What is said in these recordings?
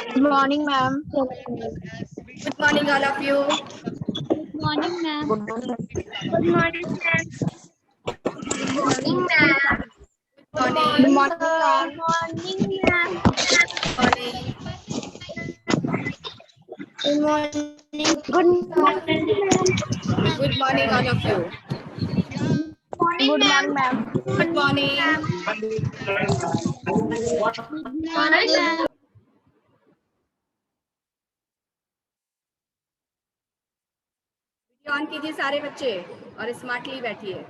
Good morning, ma'am. Good morning, all of you. Good morning, ma'am. Good morning. Good morning, ma'am. Good morning. Good Good morning, morning. ma'am. Good morning, ma'am. Morning. Good morning. Good morning, ma'am. Good morning, all of you. Good morning, ma'am. Good morning. Good morning, ma'am. Video on कीजिए सारे बच्चे और smartly बैठिए।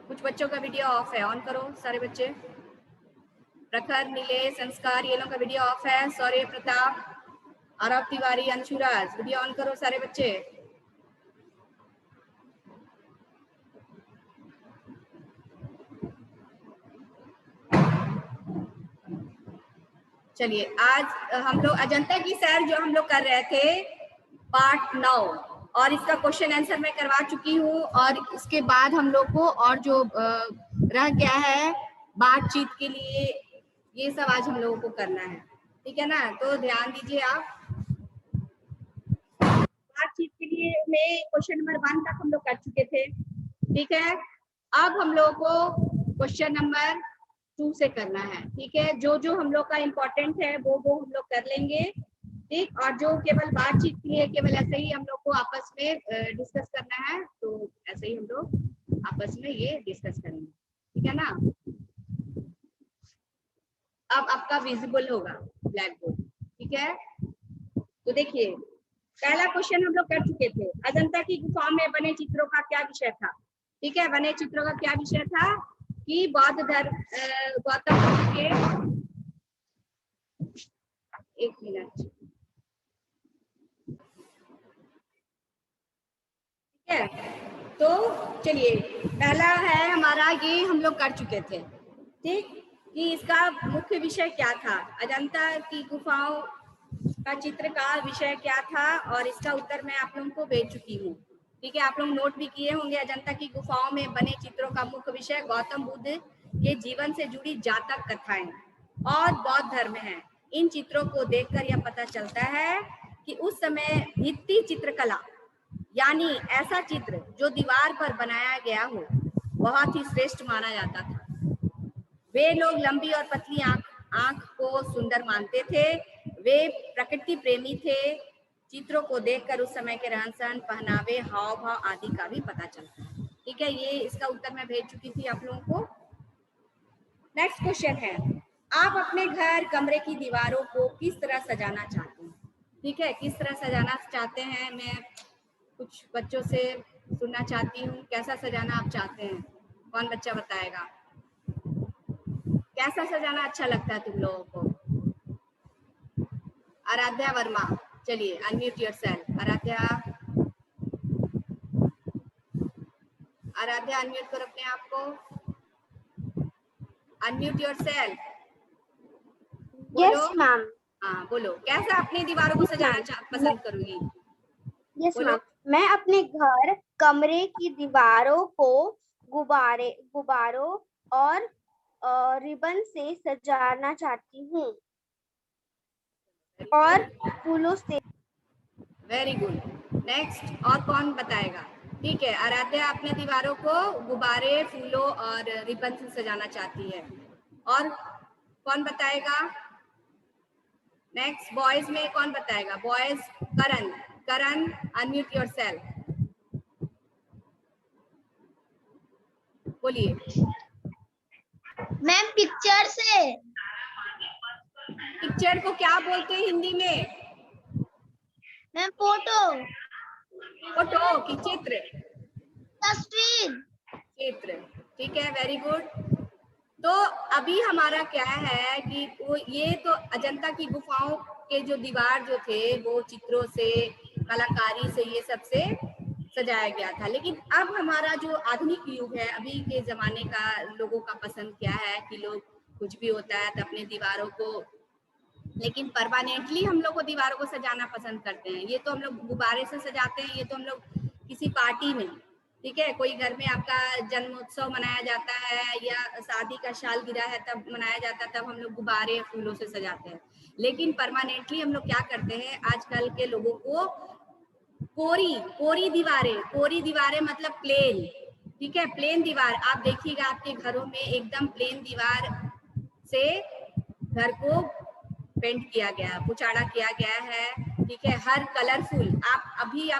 कुछ बच्चों का video of है, on करो सारे बच्चे। प्रखर, नीलेश, संस्कार, ये लोग का वीडियो ऑफ है। सौर्य प्रताप, आरव तिवारी, अंशुराज, वीडियो ऑन करो सारे बच्चे। चलिए, आज हम लोग अजंता की सैर जो हम लोग कर रहे थे पार्ट 9 और इसका क्वेश्चन आंसर मैं करवा चुकी हूँ और इसके बाद हम लोग को और जो रह गया है बातचीत के लिए, ये सब आज हम लोगों को करना है। ठीक है ना? तो ध्यान दीजिए आप। बातचीत के लिए में क्वेश्चन नंबर 1 तक हम लोग कर चुके थे। ठीक है, अब हम लोग को क्वेश्चन नंबर 2 से करना है। ठीक है, जो जो हम लोग का इम्पोर्टेंट है वो हम लोग कर लेंगे। ठीक, और जो केवल बातचीत के लिए केवल ऐसे ही हम लोग को आपस में डिस्कस करना है, तो ऐसे ही हम लोग आपस में ये डिस्कस करेंगे। ठीक है ना? अब आपका विजिबल होगा ब्लैक बोर्ड। ठीक है, तो देखिए, पहला क्वेश्चन हम लोग कर चुके थे। अजंता की गुफा में बने चित्रों का क्या विषय था? ठीक है, बने चित्रों का क्या विषय था कि बौद्ध धर्म गौतम बुद्ध के, एक मिनट, ठीक है, तो चलिए, पहला है हमारा, ये हम लोग कर चुके थे। ठीक, कि इसका मुख्य विषय क्या था, अजंता की गुफाओं का चित्र का विषय क्या था, और इसका उत्तर मैं आप लोगों को भेज चुकी हूँ। ठीक है, आप लोग नोट भी किए होंगे। अजंता की गुफाओं में बने चित्रों का मुख्य विषय गौतम बुद्ध के जीवन से जुड़ी जातक कथाएं और बौद्ध धर्म है। इन चित्रों को देखकर यह पता चलता है कि उस समय भित्ति चित्रकला, यानी ऐसा चित्र जो दीवार पर बनाया गया हो, बहुत ही श्रेष्ठ माना जाता था। वे लोग लंबी और पतली आंख को सुंदर मानते थे। वे प्रकृति प्रेमी थे। चित्रों को देखकर उस समय के रहन सहन, पहनावे, हाव भाव आदि का भी पता चलता है। ठीक है, ये इसका उत्तर मैं भेज चुकी थी आप लोगों को। नेक्स्ट क्वेश्चन है, आप अपने घर कमरे की दीवारों को किस तरह सजाना चाहते हैं? ठीक है, किस तरह सजाना चाहते हैं, मैं कुछ बच्चों से सुनना चाहती हूँ। कैसा सजाना आप चाहते हैं? कौन बच्चा बताएगा? कैसा सजाना अच्छा लगता है तुम लोगों को? आराध्या वर्मा, चलिए unmute yourself. Aaradhya, Aaradhya unmute करो अपने आप को। Unmute yourself. Yes, ma'am. हाँ बोलो, कैसा अपनी दीवारों को सजाना पसंद करूंगी? Yes, बोलो। ma'am. मैं अपने घर कमरे की दीवारों को गुब्बारों और रिबन से सजाना चाहती हूँ और फूलों से। Very good. नेक्स्ट, और कौन बताएगा? ठीक है, आराध्या अपने दीवारों को गुब्बारे, फूलों और रिबन से सजाना चाहती है। और कौन बताएगा? नेक्स्ट, बॉयज में कौन बताएगा? बॉयज, करण, करण अनम्यूट योरसेल्फ, बोलिए। मैम पिक्चर से। पिक्चर को क्या बोलते हैं हिंदी में? Ma'am photo. फोटो की चित्र? तस्वीर। चित्र, ठीक है, वेरी गुड। तो अभी हमारा क्या है कि वो ये तो अजंता की गुफाओं के जो दीवार जो थे वो चित्रों से, कलाकारी से, ये सब से सजाया गया था। लेकिन अब हमारा जो आधुनिक युग है, अभी के जमाने का लोगों का पसंद क्या है कि लोग कुछ भी होता है तो अपने दीवारों को, लेकिन परमानेंटली हम लोग को दीवारों को सजाना पसंद करते हैं। ये तो हम लोग गुब्बारे से सजाते हैं, ये तो हम लोग किसी पार्टी में, ठीक है, कोई घर में आपका जन्मोत्सव मनाया जाता है या शादी का सालगिरह है तब मनाया जाता है, तब हम लोग गुब्बारे फूलों से सजाते हैं। लेकिन परमानेंटली हम लोग क्या करते हैं, आजकल के लोगों को कोरी दीवारें मतलब प्लेन, ठीक है, प्लेन दीवार। आप देखिएगा आपके घरों में एकदम प्लेन दीवार से घर को पेंट किया गया, पुचाड़ा किया गया है, ठीक है, हर कलरफुल। आप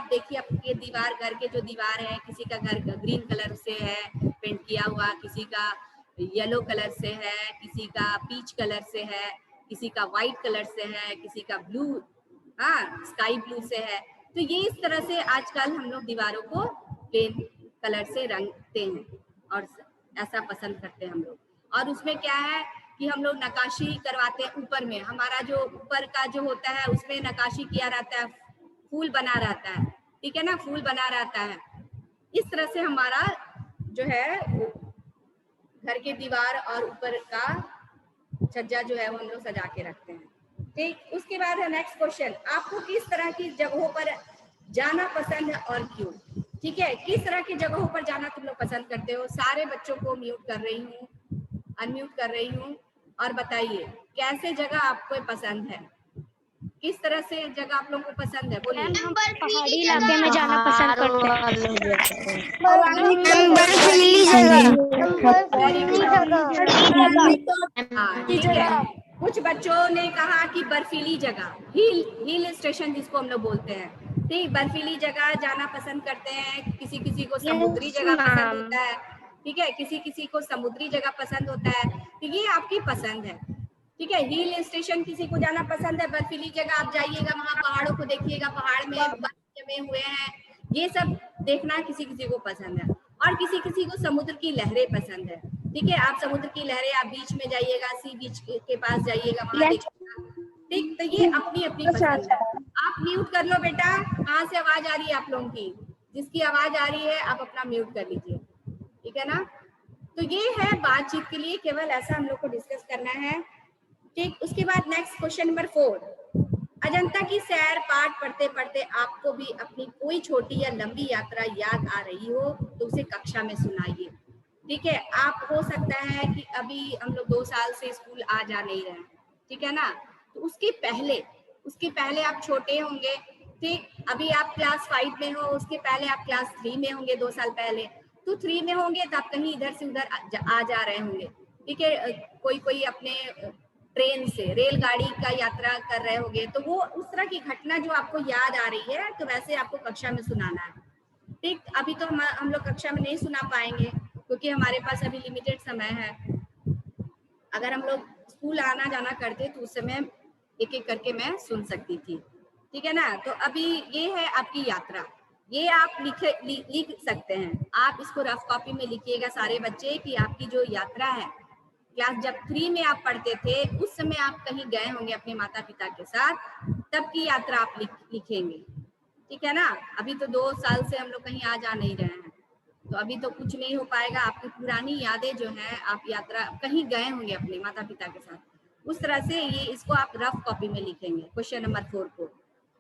देखिए आपके दीवार, घर के जो दीवार है, किसी का घर ग्रीन कलर से है पेंट किया हुआ, किसी का येलो कलर से है, किसी का पीच कलर से है, किसी का व्हाइट कलर से है, किसी का ब्लू, हाँ, स्काई ब्लू से है। तो ये इस तरह से आजकल हम लोग दीवारों को प्लेन कलर से रंगते हैं और ऐसा पसंद करते हैं हम लोग। और उसमें क्या है कि हम लोग नक्काशी करवाते हैं ऊपर में, हमारा जो ऊपर का जो होता है उसमें नक्काशी किया रहता है, फूल बना रहता है, ठीक है ना, फूल बना रहता है। इस तरह से हमारा जो है घर के दीवार और ऊपर का छज्जा जो है वो हम लोग सजा के रखते हैं। ठीक, उसके बाद है नेक्स्ट क्वेश्चन, आपको किस तरह की जगहों पर जाना पसंद है और क्यों? ठीक है, किस तरह की जगहों पर जाना तुम लोग पसंद करते हो? सारे बच्चों को म्यूट कर रही हूँ, अनम्यूट कर रही हूँ, और बताइए कैसे जगह आपको पसंद है, किस तरह से जगह आप लोगों को पसंद है, बोलिए। हम पहाड़ी इलाके में जाना पसंद करते हैं। हाँ, ठीक है, कुछ बच्चों ने कहा कि बर्फीली जगह, हिल स्टेशन जिसको हम लोग बोलते हैं, ठीक, बर्फीली जगह जाना पसंद करते हैं। किसी किसी को समुद्री जगह पसंद होता है, ठीक है, किसी किसी को समुद्री जगह पसंद होता है, तो ये आपकी पसंद है, ठीक है। हिल स्टेशन किसी को जाना पसंद है, बर्फीली जगह आप जाइएगा, वहां पहाड़ों को देखिएगा, पहाड़ में बर्फ जमे हुए हैं, ये सब देखना किसी किसी को पसंद है। और किसी किसी को समुद्र की लहरें पसंद है, ठीक है, आप समुद्र की लहरें, आप बीच में जाइएगा, सी बीच के पास जाइएगा, वहां देखिएगा, ठीक, तो ये अपनी अपनी पसंद है। आप म्यूट कर लो बेटा, कहाँ से आवाज आ रही है आप लोगों की? जिसकी आवाज आ रही है आप अपना म्यूट कर लीजिए, ठीक है ना। तो ये है बातचीत के लिए, केवल ऐसा हम लोग को डिस्कस करना है, ठीक। उसके बाद नेक्स्ट क्वेश्चन नंबर 4, अजंता की सैर पाठ पढ़ते पढ़ते आपको भी अपनी कोई छोटी या लंबी यात्रा याद आ रही हो तो उसे कक्षा में सुनाइए, ठीक है। आप, हो सकता है कि अभी हम लोग 2 साल से स्कूल आ जा नहीं रहे हैं, ठीक है ना, तो उसके पहले आप छोटे होंगे, ठीक, अभी आप क्लास 5 में हो, उसके पहले आप क्लास 3 में होंगे, 2 साल पहले, तो 3 में होंगे तो आप कहीं इधर से उधर आ जा रहे होंगे, ठीक है, कोई अपने ट्रेन से, रेलगाड़ी का यात्रा कर रहे होंगे, तो वो उस तरह की घटना जो आपको याद आ रही है, तो वैसे आपको कक्षा में सुनाना है, ठीक। अभी तो हम लोग कक्षा में नहीं सुना पाएंगे क्योंकि हमारे पास अभी लिमिटेड समय है। अगर हम लोग स्कूल आना जाना करते तो उस समय एक एक करके मैं सुन सकती थी, ठीक है ना। तो अभी ये है आपकी यात्रा, ये आप लिख सकते हैं, आप इसको रफ कॉपी में लिखिएगा सारे बच्चे कि आपकी जो यात्रा है, क्लास जब 3 में आप पढ़ते थे उस समय आप कहीं गए होंगे अपने माता पिता के साथ, तब की यात्रा आप लिखेंगे, ठीक है ना। अभी तो 2 साल से हम लोग कहीं आ जा नहीं रहे हैं, तो अभी तो कुछ नहीं हो पाएगा। आपकी पुरानी यादें जो है, आप यात्रा कहीं गए होंगे अपने माता पिता के साथ, उस तरह से ये इसको आप रफ कॉपी में लिखेंगे क्वेश्चन नंबर 4 को,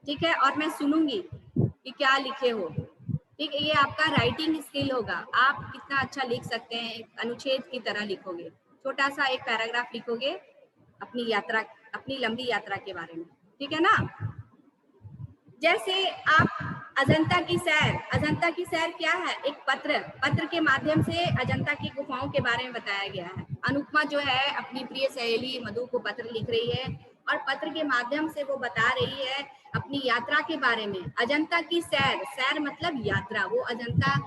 ठीक है। और मैं सुनूंगी कि क्या लिखे हो, ठीक है, ये आपका राइटिंग स्किल होगा, आप कितना अच्छा लिख सकते हैं, एक अनुच्छेद की तरह लिखोगे, छोटा सा एक पैराग्राफ लिखोगे अपनी यात्रा, अपनी लंबी यात्रा के बारे में, ठीक है ना। जैसे आप अजंता की सैर क्या है, एक पत्र के माध्यम से अजंता की गुफाओं के बारे में बताया गया है। अनुपमा जो है अपनी प्रिय सहेली मधु को पत्र लिख रही है और पत्र के माध्यम से वो बता रही है अपनी यात्रा के बारे में। अजंता की सैर मतलब यात्रा, वो अजंता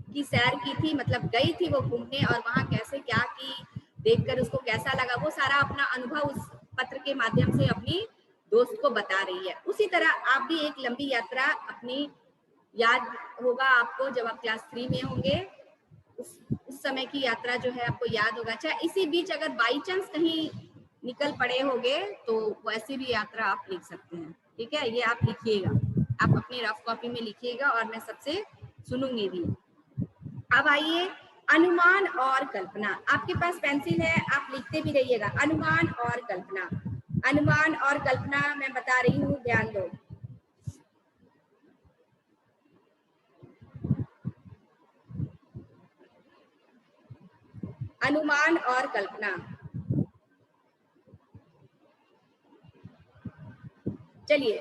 की सैर की थी, मतलब गई थी वो घूमने, और वहां कैसे क्या की, देखकर उसको कैसा लगा, वो सारा अपना अनुभव उस पत्र के माध्यम से अपनी दोस्त को बता रही है। उसी तरह आप भी एक लंबी यात्रा अपनी याद होगा आपको, जब आप क्लास 3 में होंगे उस समय की यात्रा जो है आपको याद होगा। चाहे इसी बीच अगर बाई चांस कहीं निकल पड़े होंगे तो वैसी भी यात्रा आप लिख सकते हैं, ठीक है। ये आप लिखिएगा, आप अपनी रफ कॉपी में लिखिएगा और मैं सबसे सुनूंगी भी। अब आइए अनुमान और कल्पना, आपके पास पेंसिल है, आप लिखते भी रहिएगा। अनुमान और कल्पना, अनुमान और कल्पना मैं बता रही हूँ, ध्यान दो। अनुमान और कल्पना। चलिए,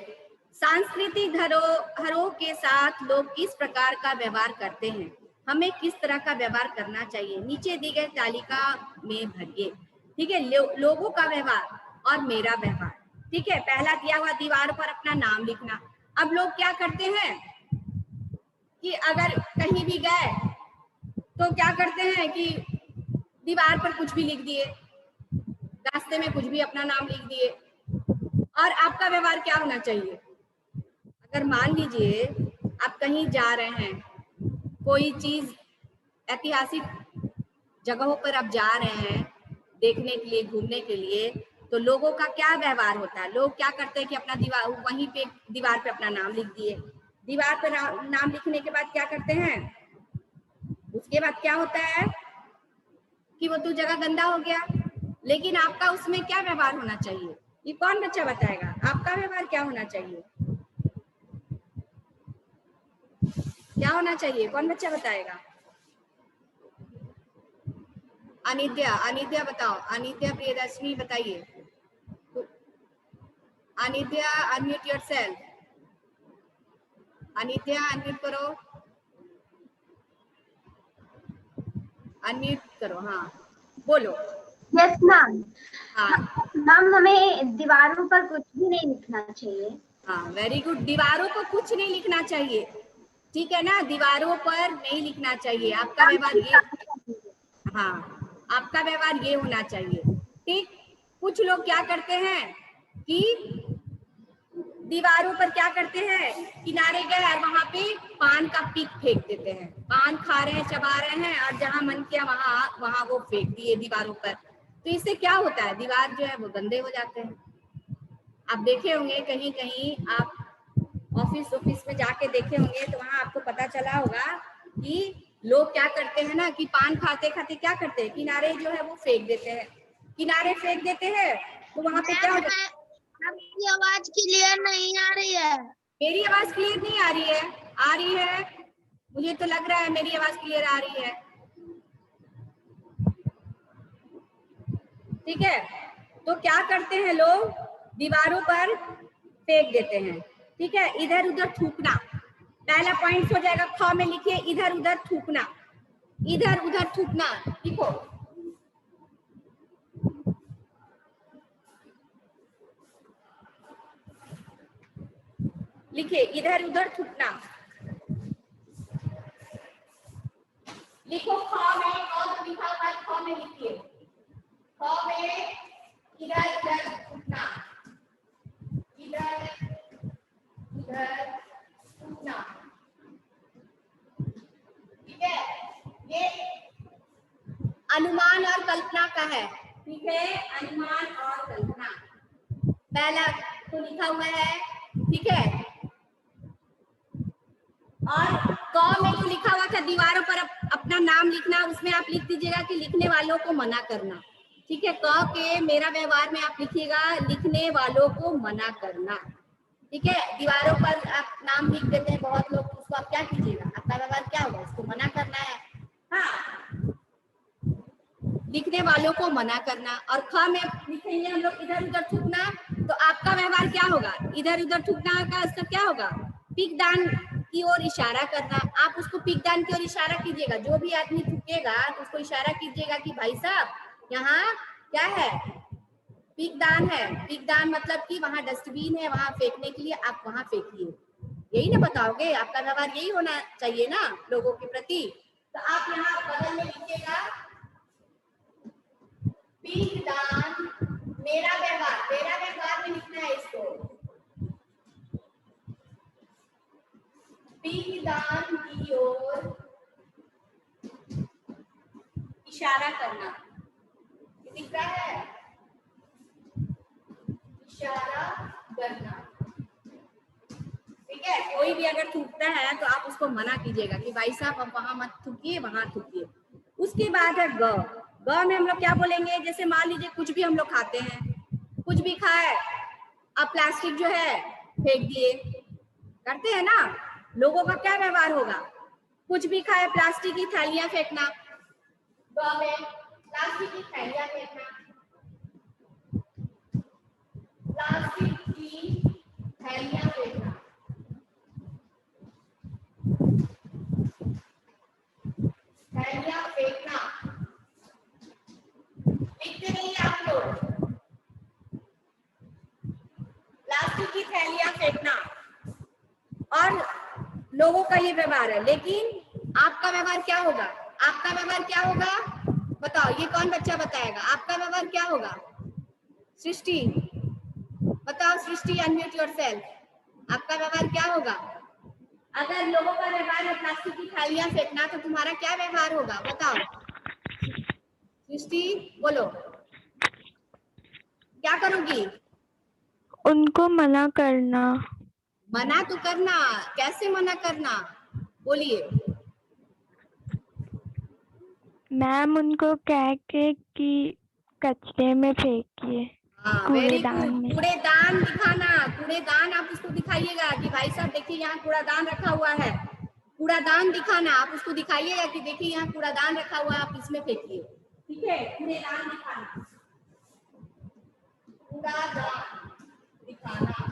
सांस्कृतिक धरोहरों के साथ लोग किस प्रकार का व्यवहार करते हैं, हमें किस तरह का व्यवहार करना चाहिए, नीचे दी गई तालिका में भरिए। ठीक है, लोगों का व्यवहार और मेरा व्यवहार। ठीक है, पहला दिया हुआ दीवार पर अपना नाम लिखना। अब लोग क्या करते हैं कि अगर कहीं भी गए तो क्या करते हैं कि दीवार पर कुछ भी लिख दिए, रास्ते में कुछ भी अपना नाम लिख दिए। और आपका व्यवहार क्या होना चाहिए? अगर मान लीजिए आप कहीं जा रहे हैं, कोई चीज ऐतिहासिक जगहों पर आप जा रहे हैं देखने के लिए, घूमने के लिए, तो लोगों का क्या व्यवहार होता है? लोग क्या करते हैं कि अपना दीवार वहीं पे दीवार पे अपना नाम लिख दिए। दीवार पर नाम लिखने के बाद क्या करते हैं? उसके बाद क्या होता है कि वो तो जगह गंदा हो गया। लेकिन आपका उसमें क्या व्यवहार होना चाहिए? ये कौन बच्चा बताएगा? आपका व्यवहार क्या होना चाहिए? क्या होना चाहिए? कौन बच्चा बताएगा? अनित्या, अनित्या बताओ। अनित्या, प्रियदर्शनी बताइए। अनित्या, अनम्यूट योरसेल्फ। अनित्या, अनम्यूट करो, अनम्यूट करो। हाँ, बोलो। Yes ma'am. हाँ मैम, हमें दीवारों पर कुछ भी नहीं लिखना चाहिए। हाँ, वेरी गुड। दीवारों पर कुछ नहीं लिखना चाहिए, ठीक है ना? दीवारों पर नहीं लिखना चाहिए। आपका व्यवहार ये, हाँ, आपका व्यवहार ये होना चाहिए। ठीक, कुछ लोग क्या करते हैं कि दीवारों पर क्या करते हैं, किनारे गए और वहां पे पान का पिक फेंक देते हैं। पान खा रहे हैं, चबा रहे हैं, और जहां मन किया वहां वहां वो फेंक दिए दीवारों पर। तो इससे क्या होता है? दीवार जो है वो गंदे हो जाते हैं। आप देखे होंगे कहीं कहीं, आप ऑफिस में जाके देखे होंगे तो वहां आपको पता चला होगा कि लोग क्या करते हैं ना कि पान खाते खाते क्या करते हैं, किनारे जो है वो फेंक देते हैं। किनारे फेंक देते हैं तो वहां पे क्या होता है? आपकी आवाज क्लियर नहीं आ रही है। मेरी आवाज क्लियर नहीं आ रही है? आ रही है, मुझे तो लग रहा है मेरी आवाज क्लियर आ रही है। ठीक है, तो क्या करते हैं लोग? दीवारों पर फेंक देते हैं। ठीक है, इधर उधर थूकना, पहला पॉइंट हो जाएगा। ख में लिखिए इधर उधर थूकना। इधर उधर थूकना लिखो। लिखिए इधर उधर थूकना। लिखो ख में, और लिखा हुआ है ख में लिखिए। ख में इधर उधर थूकना, इधर उधर थूकना। ठीक है, ये अनुमान और कल्पना का है। ठीक है, अनुमान और कल्पना पहला तो लिखा हुआ है। ठीक है, और क में जो लिखा हुआ था दीवारों पर अपना नाम लिखना, उसमें आप लिख दीजिएगा कि लिखने वालों को मना करना। ठीक है, क के मेरा व्यवहार में आप लिखिएगा लिखने वालों को मना करना। ठीक है, दीवारों पर आप नाम लिख देते हैं बहुत लोग, उसको आप क्या कीजिएगा? आपका व्यवहार क्या होगा? उसको मना करना है। हाँ, लिखने वालों को मना करना। और ख में लिखेंगे हम लोग इधर उधर थूकना, तो आपका व्यवहार क्या होगा? इधर उधर थूकना का इसका क्या होगा? पिकदान की ओर इशारा करना। आप उसको पिकदान की ओर इशारा कीजिएगा। जो भी आदमी थूकेगा तो उसको इशारा कीजिएगा कि भाई साहब यहाँ क्या है? पिकदान है। पिकदान मतलब कि वहां डस्टबिन है, वहां फेंकने के लिए, आप वहां फेंकिए। यही ना बताओगे? आपका व्यवहार यही होना चाहिए ना लोगों के प्रति। तो आप यहाँ बगल में लिखिएगा पिकदान, मेरा व्यवहार में लिखना है इसको। पिकदान की ओर इशारा करना। दिख रहा है? इशारा करना। ठीक है, कोई भी अगर थूकता है तो आप उसको मना कीजिएगा कि भाई साहब अब वहां मत थूकिए, वहां थूकिए। उसके बाद है ग। ग में हम लोग क्या बोलेंगे? जैसे मान लीजिए कुछ भी हम लोग खाते हैं, कुछ भी खाए, अब प्लास्टिक जो है फेंक दिए, करते हैं ना? लोगों का क्या व्यवहार होगा? कुछ भी खाए, प्लास्टिक की थैलियां फेंकना। ग में प्लास्टिक की थैलियां फेंकना, प्लास्टिक की थैलियां फेंकना, थैलियां फेंकना। लिखते नहीं आप लोग, प्लास्टिक की थैलियां फेंकना। और लोगों का ये व्यवहार है, लेकिन आपका व्यवहार क्या होगा? आपका व्यवहार क्या होगा बताओ, ये कौन बच्चा बताएगा? आपका व्यवहार क्या होगा? सृष्टि बताओ, सृष्टि अनम्यूट योरसेल्फ। आपका व्यवहार क्या होगा? अगर लोगों का व्यवहार है प्लास्टिक की थैलियां फेंकना, तो तुम्हारा क्या व्यवहार होगा बताओ? सृष्टि बोलो, क्या करोगी? उनको मना करना। मना तो करना, कैसे मना करना बोलिए? मैम उनको कह के कि कचरे में फेंकिए, हाँ, वेरी कूड़ेदान गुड। में। कूड़ेदान दिखाना, कूड़ेदान आप उसको दिखाइएगा कि भाई साहब देखिए यहाँ कूड़ादान रखा हुआ है। कूड़ादान दिखाना, आप उसको दिखाइएगा कि देखिए यहाँ कूड़ादान रखा हुआ है, आप इसमें फेंकिए। ठीक है, कूड़ेदान दिखाना, कूड़ादान दिखाना।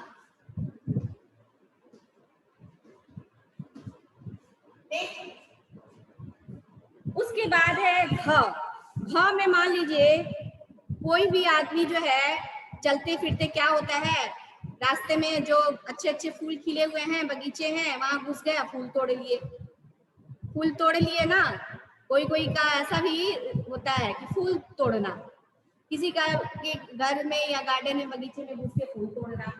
उसके बाद है घ। घ में मान लीजिए कोई भी आदमी जो है चलते फिरते क्या होता है, रास्ते में जो अच्छे अच्छे फूल खिले हुए हैं, बगीचे हैं, वहां घुस गया, फूल तोड़ लिए। फूल तोड़ लिए ना, कोई कोई का ऐसा भी होता है कि फूल तोड़ना, किसी का के घर में या गार्डन में बगीचे में घुस के फूल तोड़ना,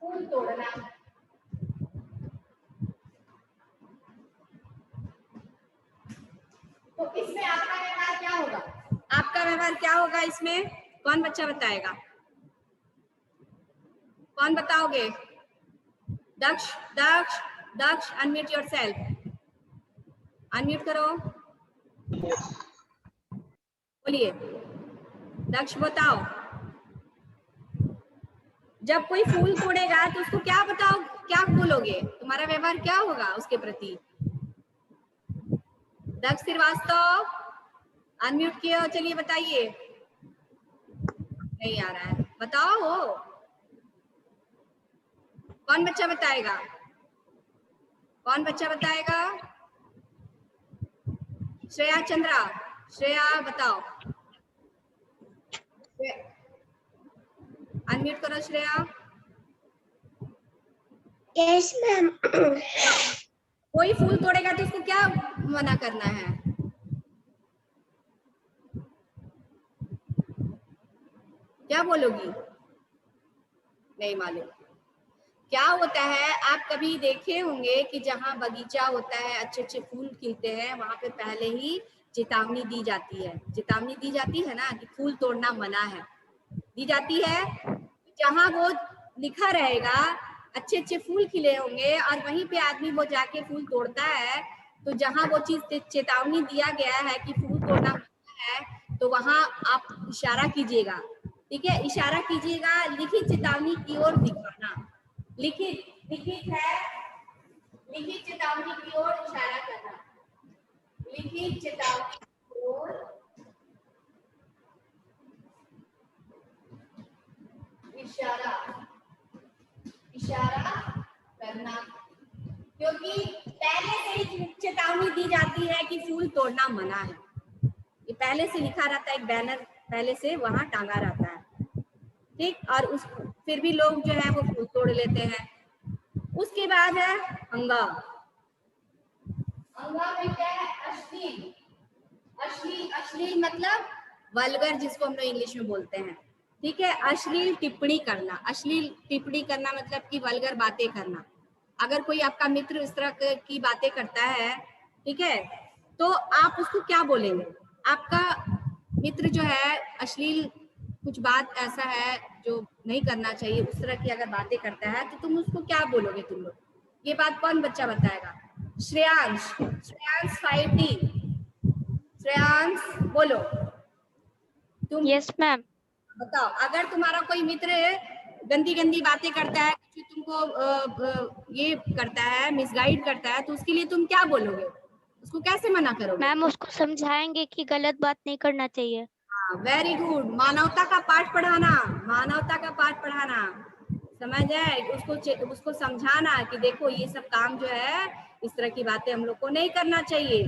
फूल तोड़ना। तो इसमें आपका व्यवहार क्या होगा? आपका व्यवहार क्या होगा इसमें? कौन बच्चा बताएगा? कौन बताओगे? दक्ष, दक्ष, दक्ष अनम्यूट योरसेल्फ, अनम्यूट करो, बोलिए दक्ष बताओ। जब कोई फूल तोड़ेगा तो उसको क्या बताओ, क्या बोलोगे? तुम्हारा व्यवहार क्या होगा उसके प्रति? दक्ष श्रीवास्तव अनम्यूट किए हो, चलिए बताइए। नहीं आ रहा है, बताओ कौन बच्चा बताएगा? कौन बच्चा बताएगा? श्रेया चंद्रा, श्रेया बताओ, अनम्यूट करो श्रेया। Yes ma'am. कोई फूल तोड़ेगा तो उसको क्या मना करना है? क्या बोलोगी? नहीं मालूम। क्या होता है, आप कभी देखे होंगे कि जहाँ बगीचा होता है, अच्छे अच्छे फूल खिलते हैं, वहां पे पहले ही चेतावनी दी जाती है। चेतावनी दी जाती है ना कि फूल तोड़ना मना है, दी जाती है। जहाँ वो लिखा रहेगा, अच्छे अच्छे फूल खिले होंगे और वहीं पे आदमी वो जाके फूल तोड़ता है, तो जहाँ वो चीज चेतावनी दिया गया है कि फूल तोड़ना मना है, तो वहां आप इशारा कीजिएगा। ठीक है, इशारा कीजिएगा, लिखित चेतावनी की ओर दिखाना। लिखित लिखित है, लिखित चेतावनी की ओर इशारा करना, लिखित चेतावनी की ओर इशारा, इशारा करना। क्योंकि पहले से ही चेतावनी दी जाती है कि फूल तोड़ना मना है। ये पहले से लिखा रहता है, एक बैनर पहले से वहां टांगा रहता है। ठीक, और उस फिर भी लोग जो है वो फूल तोड़ लेते हैं। उसके बाद है अंगा। अंगा में क्या है? अश्लील। अश्लील, अश्लील मतलब वल्गर, जिसको हम लोग इंग्लिश में बोलते हैं। ठीक है, अश्लील टिप्पणी करना। अश्लील टिप्पणी करना मतलब कि वल्गर बातें करना। अगर कोई आपका मित्र इस तरह की बातें करता है, ठीक है, तो आप उसको क्या बोलेंगे? आपका मित्र जो है अश्लील कुछ बात ऐसा है जो नहीं करना चाहिए, उस तरह की अगर बातें करता है, तो तुम उसको क्या बोलोगे? तुम लोग, ये बात कौन बच्चा बताएगा? श्रेयांश, श्रेयांश फाइटिंग, श्रेयांश बोलो तुम। Yes ma'am. बताओ, अगर तुम्हारा कोई मित्र गंदी गंदी बातें करता है, कुछ तुमको ये करता है, मिसगाइड करता है, तो उसके लिए तुम क्या बोलोगे? उसको कैसे मना करोगे? मैम उसको समझाएंगे कि गलत बात नहीं करना चाहिए। वेरी गुड, मानवता का पाठ पढ़ाना, मानवता का पाठ पढ़ाना, समझ आए? उसको समझाना कि देखो ये सब काम जो है, इस तरह की बातें हम लोग को नहीं करना चाहिए।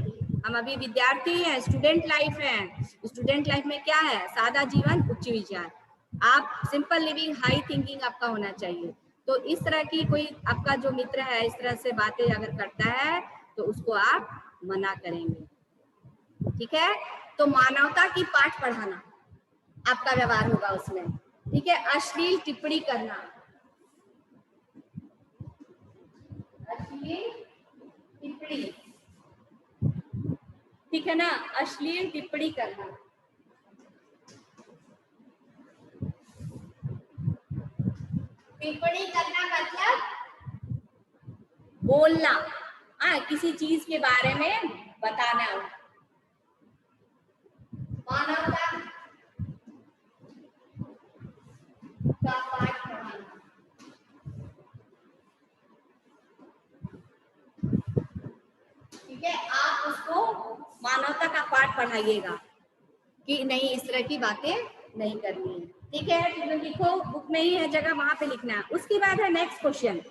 हम अभी विद्यार्थी हैं, स्टूडेंट लाइफ है। स्टूडेंट लाइफ में क्या है? सादा जीवन उच्च विचार। आप सिंपल लिविंग हाई थिंकिंग आपका होना चाहिए। तो इस तरह की कोई आपका जो मित्र है इस तरह से बातें अगर करता है तो उसको आप मना करेंगे, ठीक है? तो मानवता की पाठ पढ़ाना आपका व्यवहार होगा उसमें, ठीक है? अश्लील टिप्पणी करना, अश्लील टिप्पणी, ठीक है ना? अश्लील टिप्पणी करना, टिप्पणी करना मतलब बोलना, किसी चीज के बारे में बताना, मानवता का पाठ पढ़ाना, ठीक है? आप उसको मानवता का पाठ पढ़ाइएगा कि नहीं इस तरह की बातें नहीं करनी है, ठीक है? तो लिखो, बुक में ही है जगह, वहां पे लिखना है। उसके बाद है नेक्स्ट क्वेश्चन,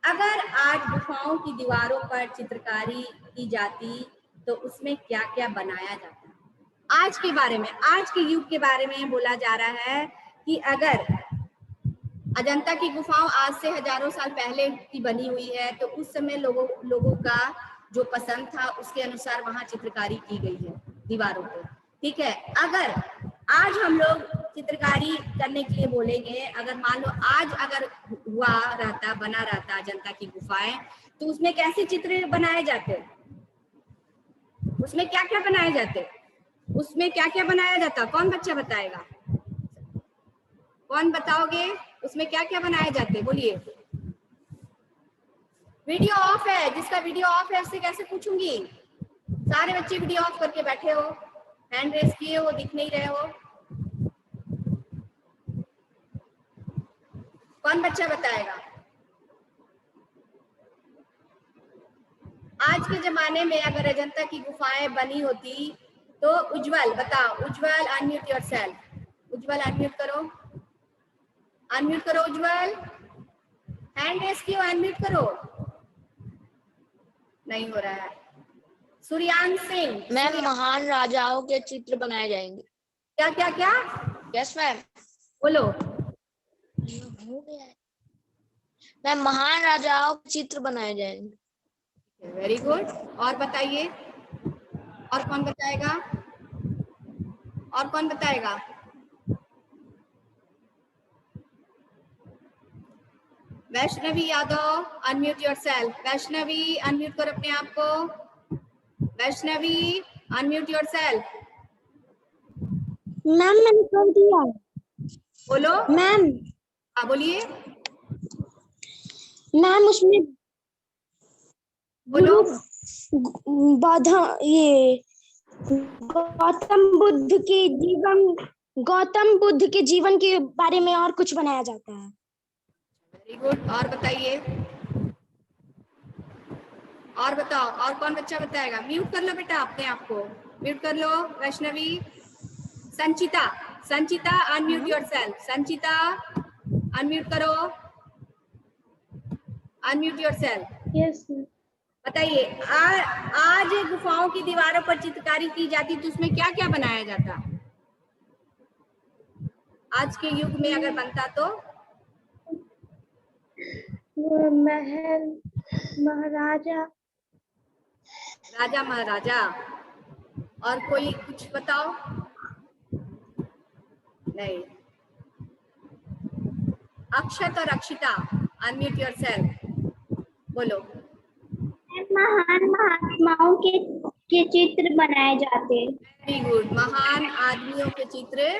अगर आज गुफाओं की दीवारों पर चित्रकारी की जाती तो उसमें क्या क्या बनाया जाता? आज के बारे में, आज के युग के बारे में बोला जा रहा है कि अगर अजंता की गुफाओं आज से हजारों साल पहले की बनी हुई है तो उस समय लोगों का जो पसंद था उसके अनुसार वहां चित्रकारी की गई है दीवारों पर, ठीक है? अगर आज हम लोग चित्रकारी करने के लिए बोलेंगे, अगर मान लो आज अगर हुआ रहता, बना रहता अजंता की गुफाएं, तो उसमें कैसे चित्र बनाए जाते? उसमें क्या क्या बनाए जाते? उसमें क्या क्या बनाया जाता? कौन बच्चा बताएगा? कौन बताओगे? उसमें क्या क्या बनाए जाते? बोलिए। वीडियो ऑफ है, जिसका वीडियो ऑफ है उससे कैसे पूछूंगी? सारे बच्चे वीडियो ऑफ करके बैठे हो, हैंड रेस किए हो, दिख नहीं रहे हो। कौन बच्चा बताएगा? आज के जमाने में अगर अजंता की गुफाएं बनी होती तो उज्जवल बताओ, उज्जवल अनम्यूट योरसेल्फ, उज्जवल अनम्यूट करो, अनम्यूट करो उज्जवल, हैंड रेस कियो, अनम्यूट करो, नहीं हो रहा है। सूर्यांश सिंह, मैम महान राजाओं के चित्र बनाए जाएंगे। क्या क्या क्या? Yes ma'am. बोलो। हो गया है मैम, महान राजाओं के चित्र बनाए जाएंगे। वेरी गुड, और बताइए, और कौन बताएगा? और कौन बताएगा? Vaishnavi Yadav, unmute yourself, Vaishnavi unmute करो अपने आप को, वैष्णवी अनम्यूट योरसेल्फ। मैम मैंने कर दिया। बोलो मैम। हाँ बोलिए। मैम उसमें बोलो। बाधा ये गौतम बुद्ध के जीवन के बारे में और कुछ बनाया जाता है। वेरी गुड, और बताइए, और बताओ, और कौन बच्चा बताएगा? म्यूट कर लो बेटा अपने आप को, म्यूट कर लो। वैष्णवी, संचिता, संचिता अनम्यूट योरसेल्फ, संचिता अनम्यूट करो, अनम्यूट योरसेल्फ। यस। बताइए, आज गुफाओं की दीवारों पर चित्रकारी की जाती तो उसमें क्या क्या बनाया जाता? आज के युग में अगर बनता तो वो महल, महाराजा, राजा महाराजा, और कोई कुछ बताओ? नहीं। अक्षत और अक्षिता, अनम्यूट योरसेल्फ, बोलो। महान महात्माओं के चित्र बनाए जाते हैं। वेरी गुड, महान आदमियों के चित्र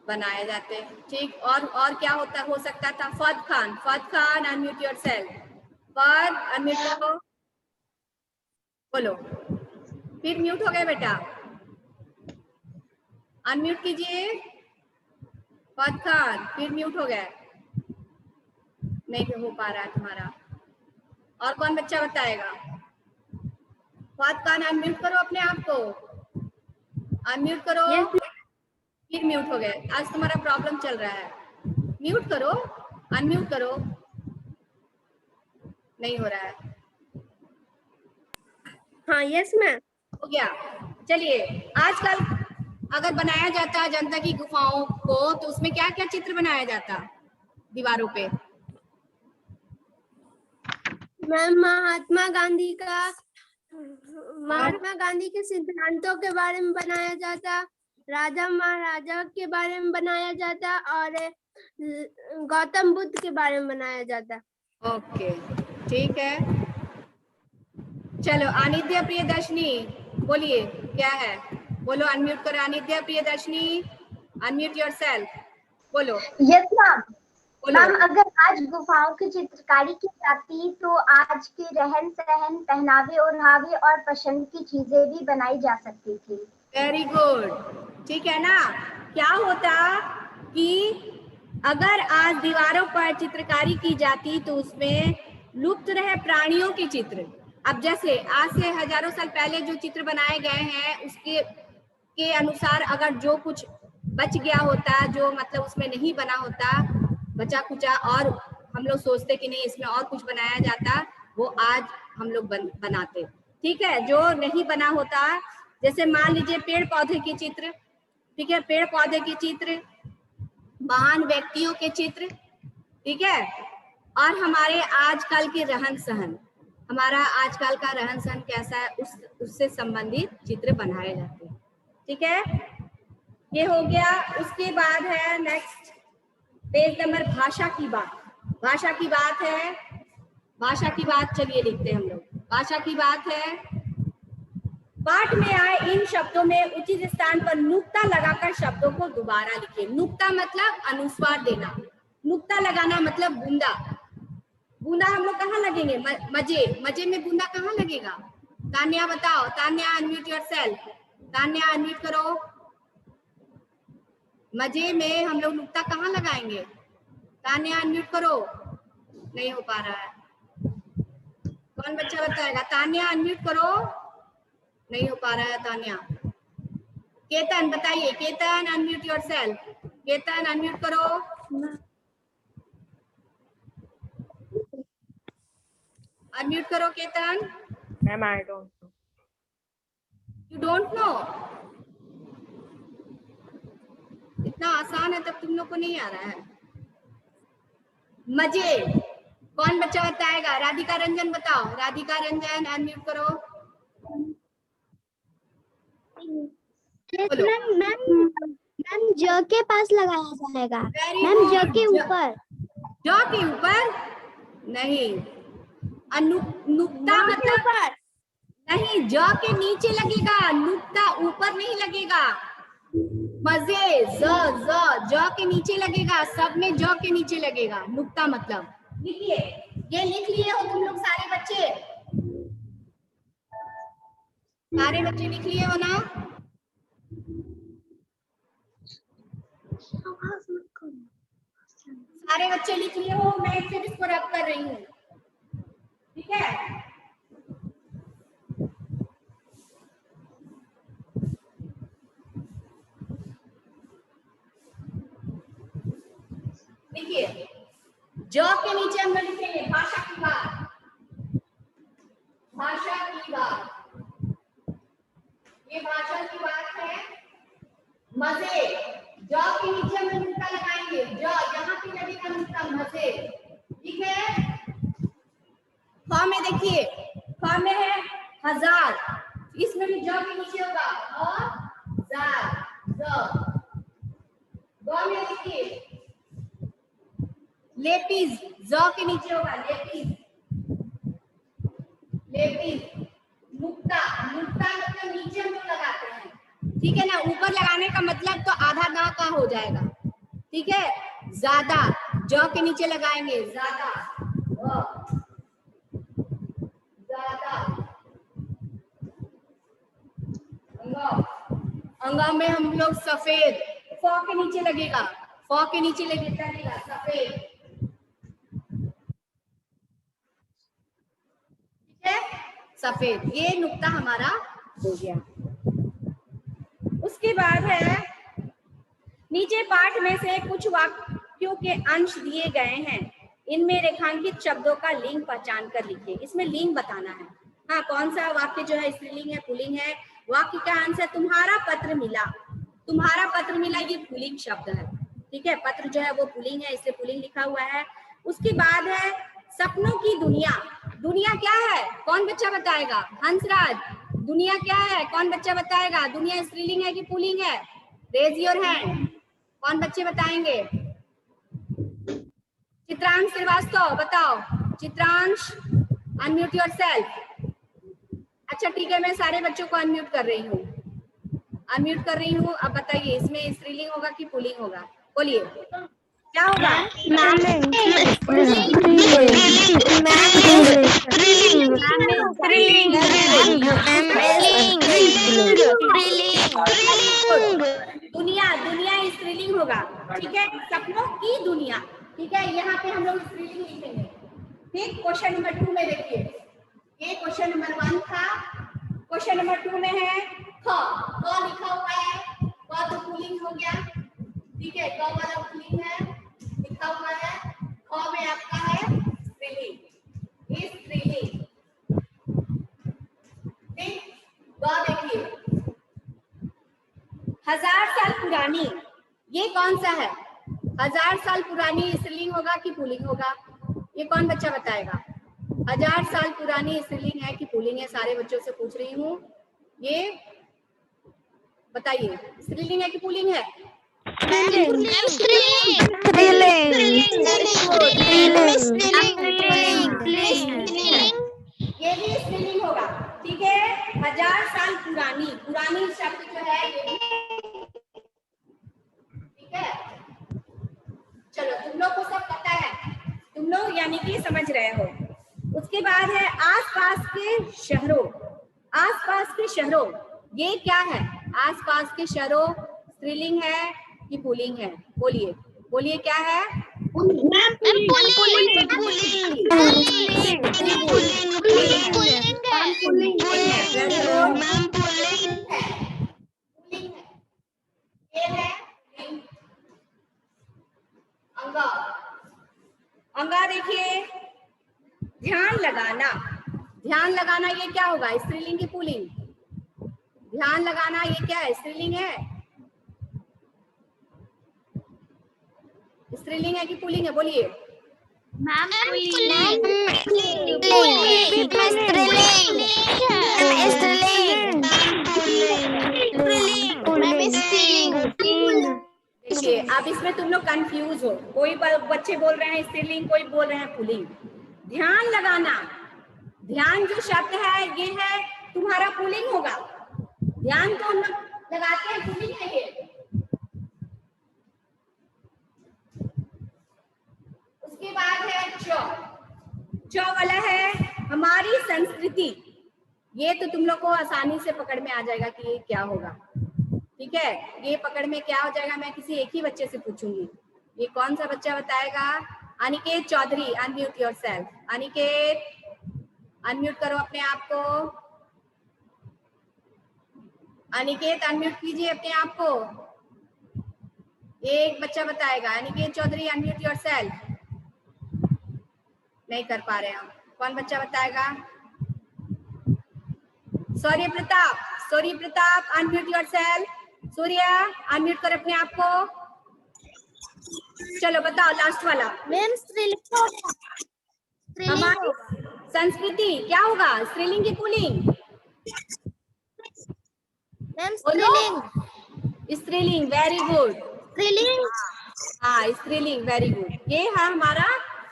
बनाए जाते हैं, ठीक। और क्या होता हो सकता था? Fahad Khan, Fahad Khan unmute yourself, Fahad unmute करो, बोलो। फिर म्यूट हो गया बेटा, अनम्यूट कीजिए। फद खान फिर म्यूट हो गया, नहीं हो पा रहा है तुम्हारा। और कौन बच्चा बताएगा? फहद खान अनम्यूट करो अपने आप को, अनम्यूट करो। फिर म्यूट हो गए, आज तुम्हारा प्रॉब्लम चल रहा है। म्यूट करो, अनम्यूट करो, नहीं हो रहा है। हाँ यस मैम। हो गया। चलिए, आजकल अगर बनाया जाता अजंता की गुफाओं को तो उसमें क्या क्या चित्र बनाया जाता दीवारों पे? मैम महात्मा गांधी के सिद्धांतों के बारे में बनाया जाता, राजा महाराजा के बारे में बनाया जाता और गौतम बुद्ध के बारे में बनाया जाता। ओके, ठीक है। चलो अनिद्या प्रियदर्शनी बोलिए क्या है, बोलो, अनम्यूट करो। अनिद्या प्रियदर्शनी, अनम्यूट योरसेल्फ, बोलो। Yes ma'am. बोलो। मैम अगर आज गुफाओं की चित्रकारी की जाती तो आज के रहन सहन, पहनावे ओढ़ावे और पसंद की चीजें भी बनाई जा सकती थी। वेरी गुड, ठीक है ना। क्या होता कि अगर आज दीवारों पर चित्रकारी की जाती तो उसमें लुप्त रहे प्राणियों के चित्र। अब जैसे आज से हजारों साल पहले जो चित्र बनाए गए हैं उसके के अनुसार अगर जो कुछ बच गया होता, जो मतलब उसमें नहीं बना होता, बचा कुचा, और हम लोग सोचते कि नहीं इसमें और कुछ बनाया जाता, वो आज हम लोग बनाते। ठीक है, जो नहीं बना होता, जैसे मान लीजिए पेड़ पौधे के चित्र, ठीक है, पेड़ पौधे के चित्र, महान व्यक्तियों के चित्र, ठीक है, और हमारे आजकल के रहन सहन, हमारा आजकल का रहन सहन कैसा है उससे संबंधित चित्र बनाए जाते हैं। ठीक है, ये हो गया। उसके बाद है नेक्स्ट पेज नंबर भाषा की बात। भाषा की बात है, भाषा की बात चलिए लिखते हैं हम लोग। भाषा की बात है, पाठ में आए इन शब्दों में उचित स्थान पर नुक्ता लगाकर शब्दों को दोबारा लिखिए। नुक्ता मतलब अनुस्वार देना, नुक्ता लगाना मतलब बूंदा। बूंदा हम लोग कहाँ लगेंगे? मजे, मजे में बूंदा कहाँ लगेगा? तान्या बताओ, Tanya unmute yourself, Tanya unmute करो। मजे में हम लोग नुक्ता कहाँ लगाएंगे? तान्या अनम्यूट करो, नहीं हो पा रहा है। कौन बच्चा बताएगा? तान्या अनम्यूट करो, नहीं हो पा रहा है तान्या। केतन बताइए, Ketan unmute yourself, Ketan unmute करो। अनम्यूट करो Ketan. Ma'am I don't know. You don't know? इतना आसान है तब तुम लोग को नहीं आ रहा है। मजे, कौन बच्चा बताएगा? राधिका रंजन बताओ, राधिका रंजन अनम्यूट करो। मैम ज के पास लगाया जाएगा। मैम ज के ऊपर। ज के ऊपर नहीं, नुक्ता मतलब नहीं, ज के नीचे लगेगा, नुक्ता ऊपर नहीं लगेगा। मजे, ज के नीचे लगेगा, सब में ज के नीचे लगेगा नुक्ता मतलब। लिखिए, ये लिख लिए हो तुम लोग सारे बच्चे? सारे बच्चे लिख लिए हो ना? सारे बच्चे लिख लिए हो? मैं फिर इसको रब कर रही हूँ, ठीक है? देखिए, ज के नीचे हम लोग लिखेंगे भाषा की बात, भाषा की बात। ये भाषा की बात है। मजे, ज के नीचे हम लोग नुक्ता लगाएंगे, ज यहाँ पे लगेगा नुक्ता, मजे, ठीक है? ख में देखिए, ख में है हजार, इसमें भी ज के नीचे होगा हजार, ग में देखिए लेपीज, ज के नीचे होगा लेपीज, लेपीज, नुक्ता, नुक्ता मतलब नीचे हम लोग लगाते हैं, ठीक है ना? ऊपर लगाने का मतलब तो आधा ना का हो जाएगा, ठीक है? ज्यादा, ज के नीचे लगाएंगे ज्यादा, ज्यादा। अंगा में हम लोग सफेद, फ के नीचे लगेगा, फ के नीचे लगेगा सफेद, ठीक है? सफेद। ये नुक्ता हमारा हो गया। उसके बाद है नीचे पाठ में से कुछ वाक्यों के अंश दिए गए हैं, इनमें रेखांकित शब्दों का लिंग पहचान कर लिखिए। इसमें लिंग बताना है। हाँ, कौन सा वाक्य जो है स्त्रीलिंग है पुल्लिंग है। वाक्य का अंश है तुम्हारा पत्र मिला। तुम्हारा पत्र मिला ये पुल्लिंग शब्द है, ठीक है। पत्र जो है वो पुल्लिंग है, इसलिए पुल्लिंग लिखा हुआ है। उसके बाद है सपनों की दुनिया। दुनिया क्या है, कौन बच्चा बताएगा? हंसराज, दुनिया क्या है, कौन बच्चा बताएगा? दुनिया स्त्रीलिंग है कि पुल्लिंग है? रेज योर हैंड, कौन बच्चे बताएंगे? चित्रांश श्रीवास्तव बताओ। Chitransh, unmute yourself. अच्छा ठीक है, मैं सारे बच्चों को अनम्यूट कर रही हूँ, अनम्यूट कर रही हूँ। अब बताइए इसमें स्त्रीलिंग होगा कि पुल्लिंग होगा? बोलिए क्या होगा? दुनिया, दुनिया स्त्रीलिंग होगा, ठीक है। सपनों की दुनिया, ठीक है। यहाँ पे हम लोग स्त्रीलिंग लिखेंगे, ठीक। क्वेश्चन नंबर 2 में देखिए, ये क्वेश्चन नंबर 1 था। क्वेश्चन नंबर 2 में है ख लिखा हुआ है, क तो पुल्लिंग हो गया, ठीक है। क वाला पुल्लिंग है लिखा हुआ है। ख में आपका है स्त्रीलिंग, स्त्रीलिंग, ठीक। ग देखिए 1000 साल पुरानी, ये कौन सा है? 1000 साल पुरानी स्त्रीलिंग होगा कि पुल्लिंग होगा? ये कौन बच्चा बताएगा? 1000 साल पुरानी स्त्रीलिंग है कि पुल्लिंग है? सारे बच्चों से पूछ रही हूँ, ये बताइए स्त्रीलिंग है कि पुल्लिंग है? ये भी स्त्रीलिंग होगा, ठीक है। 1000 साल पुरानी, पुरानी शब्द जो है ये भी, ठीक है। चलो तुम लोग को सब पता है, तुम लोग यानी कि समझ रहे हो। उसके बाद है आसपास के शहरों। आसपास के शहरों ये क्या है? आसपास के शहरों स्त्रीलिंग है कि पुल्लिंग है? बोलिए, बोलिए क्या है? अंगा, अंगा देखिए ध्यान लगाना। ध्यान लगाना ये क्या होगा? स्त्रीलिंग की पुल्लिंग? ध्यान लगाना ये क्या है? स्त्रीलिंग है? स्त्रीलिंग है कि पुल्लिंग है? बोलिए। देखिए अब इसमें तुम लोग कंफ्यूज हो, कोई बच्चे बोल रहे हैं स्त्रीलिंग, कोई बोल रहे हैं पुल्लिंग। ध्यान लगाना, ध्यान जो शब्द है ये है तुम्हारा पुल्लिंग होगा। ध्यान तो हम लोग लगाते हैं, पुल्लिंग है ये। उसके बाद है चौ वाला है हमारी संस्कृति। ये तो तुम लोग को आसानी से पकड़ में आ जाएगा कि ये क्या होगा, ठीक है। ये पकड़ में क्या हो जाएगा, मैं किसी एक ही बच्चे से पूछूंगी। ये कौन सा बच्चा बताएगा? Aniket Chaudhary, unmute yourself. Aniket unmute करो अपने आप को। अनिकेत अनम्यूट कीजिए अपने आप को। एक बच्चा बताएगा। Aniket Chaudhary unmute yourself. नहीं कर पा रहे हम, कौन बच्चा बताएगा? Surya Pratap, Surya Pratap unmute yourself. Surya unmute कर अपने आप को। चलो बताओ लास्ट वाला। मैम हमारी संस्कृति क्या होगा? स्त्रीलिंग की पुल्लिंग? मैम स्त्रीलिंग, वेरी गुड। स्त्रीलिंग, हाँ स्त्रीलिंग, वेरी गुड। ये है हमारा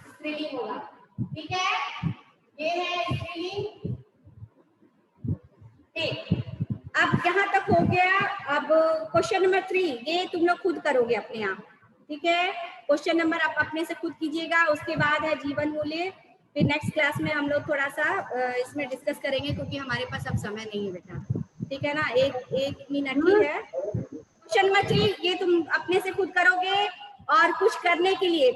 स्त्रीलिंग होगा, ठीक है। ये है स्त्रीलिंग, ठीक। अब यहाँ तक हो गया। अब क्वेश्चन नंबर 3 ये तुम लोग खुद करोगे अपने आप, ठीक है। क्वेश्चन नंबर आप अपने से खुद कीजिएगा। उसके बाद है जीवन मूल्य। फिर नेक्स्ट क्लास में हम लोग थोड़ा सा इसमें डिस्कस करेंगे, क्योंकि हमारे पास अब समय नहीं है बेटा, ठीक है ना। एक मिनट ही है। क्वेश्चन नंबर 3 ये तुम अपने से खुद करोगे, और कुछ करने के लिए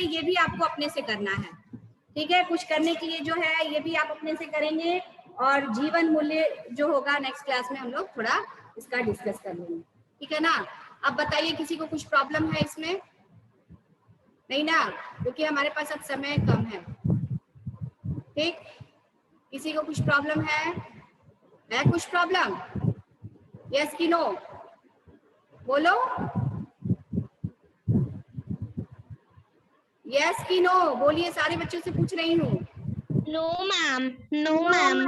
ये भी आपको अपने से करना है, ठीक है। कुछ करने के लिए जो है ये भी आप अपने से करेंगे। और जीवन मूल्य जो होगा नेक्स्ट क्लास में हम लोग थोड़ा इसका डिस्कस कर लेंगे, ठीक है ना। अब बताइए किसी को कुछ प्रॉब्लम है इसमें? नहीं ना, क्योंकि हमारे पास अब समय कम है, ठीक। किसी को कुछ प्रॉब्लम है कुछ प्रॉब्लम? यस कि नो? बोलो यस कि नो, बोलिए, सारे बच्चों से पूछ रही हूँ। No ma'am, no ma'am,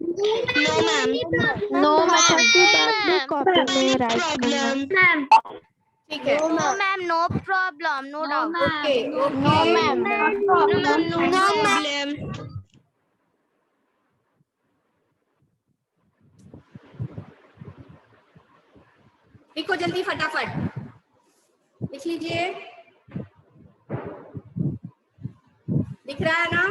no ma'am, no भाषा की बात भी कॉपी में राइट करना। ठीक है, no ma'am, no problem, no doubt. Okay okay, no ma'am, no problem. लिखो जल्दी फटाफट, लिख लीजिए, दिख रहा है ना?